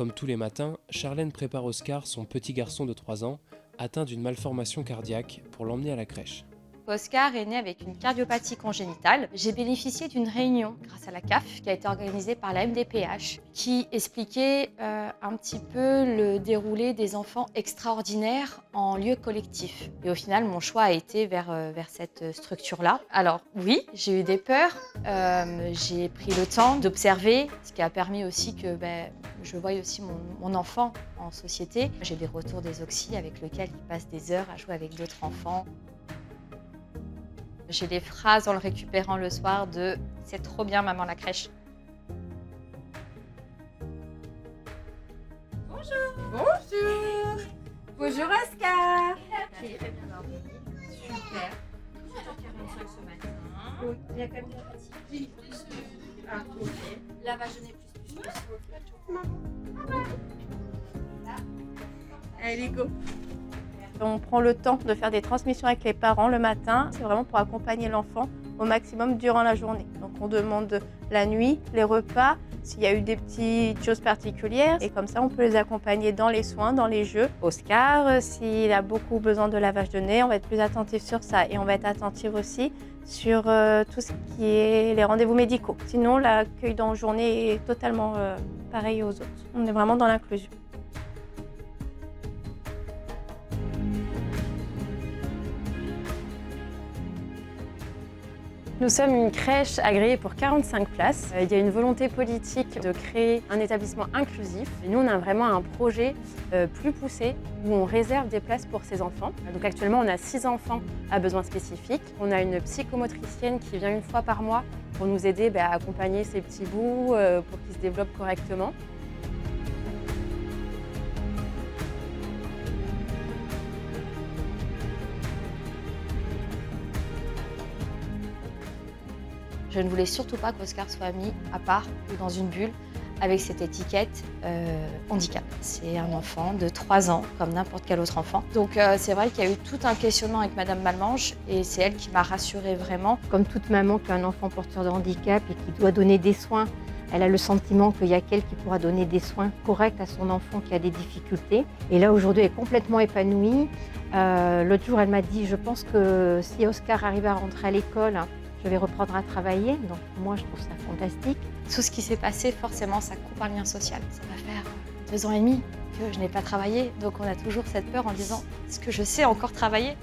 Comme tous les matins, Charlène prépare Oscar, son petit garçon de 3 ans, atteint d'une malformation cardiaque, pour l'emmener à la crèche. Oscar est né avec une cardiopathie congénitale. J'ai bénéficié d'une réunion grâce à la CAF qui a été organisée par la MDPH qui expliquait un petit peu le déroulé des enfants extraordinaires en lieu collectif. Et au final, mon choix a été vers cette structure-là. Alors oui, j'ai eu des peurs. J'ai pris le temps d'observer, ce qui a permis aussi que je voie aussi mon enfant en société. J'ai des retours des auxiliaires avec lesquels il passe des heures à jouer avec d'autres enfants. J'ai des phrases en le récupérant le soir de « c'est trop bien maman la crèche ». Bonjour. Bonjour. Bonjour Oscar. Super. Toujours 45 ce matin. Oui, il y a quand même de la fatigue. Ah, ok. Lavage de nez plus. Allez, go. On prend le temps de faire des transmissions avec les parents le matin. C'est vraiment pour accompagner l'enfant au maximum durant la journée. Donc on demande la nuit, les repas, s'il y a eu des petites choses particulières. Et comme ça, on peut les accompagner dans les soins, dans les jeux. Oscar, s'il a beaucoup besoin de lavage de nez, on va être plus attentif sur ça. Et on va être attentif aussi sur tout ce qui est les rendez-vous médicaux. Sinon, l'accueil dans la journée est totalement pareil aux autres. On est vraiment dans l'inclusion. Nous sommes une crèche agréée pour 45 places. Il y a une volonté politique de créer un établissement inclusif. Et nous, on a vraiment un projet plus poussé où on réserve des places pour ces enfants. Donc actuellement, on a 6 enfants à besoins spécifiques. On a une psychomotricienne qui vient une fois par mois pour nous aider à accompagner ces petits bouts pour qu'ils se développent correctement. Je ne voulais surtout pas qu'Oscar soit mis à part ou dans une bulle avec cette étiquette handicap. C'est un enfant de 3 ans, comme n'importe quel autre enfant. Donc c'est vrai qu'il y a eu tout un questionnement avec Madame Malmange et c'est elle qui m'a rassurée vraiment. Comme toute maman qui a un enfant porteur de handicap et qui doit donner des soins, elle a le sentiment qu'il y a quelqu'un qui pourra donner des soins corrects à son enfant qui a des difficultés. Et là, aujourd'hui, elle est complètement épanouie. L'autre jour, elle m'a dit, je pense que si Oscar arrive à rentrer à l'école, je vais reprendre à travailler, donc moi je trouve ça fantastique. Tout ce qui s'est passé, forcément, ça coupe un lien social. Ça va faire 2 ans et demi que je n'ai pas travaillé, donc on a toujours cette peur en disant « est-ce que je sais encore travailler ?»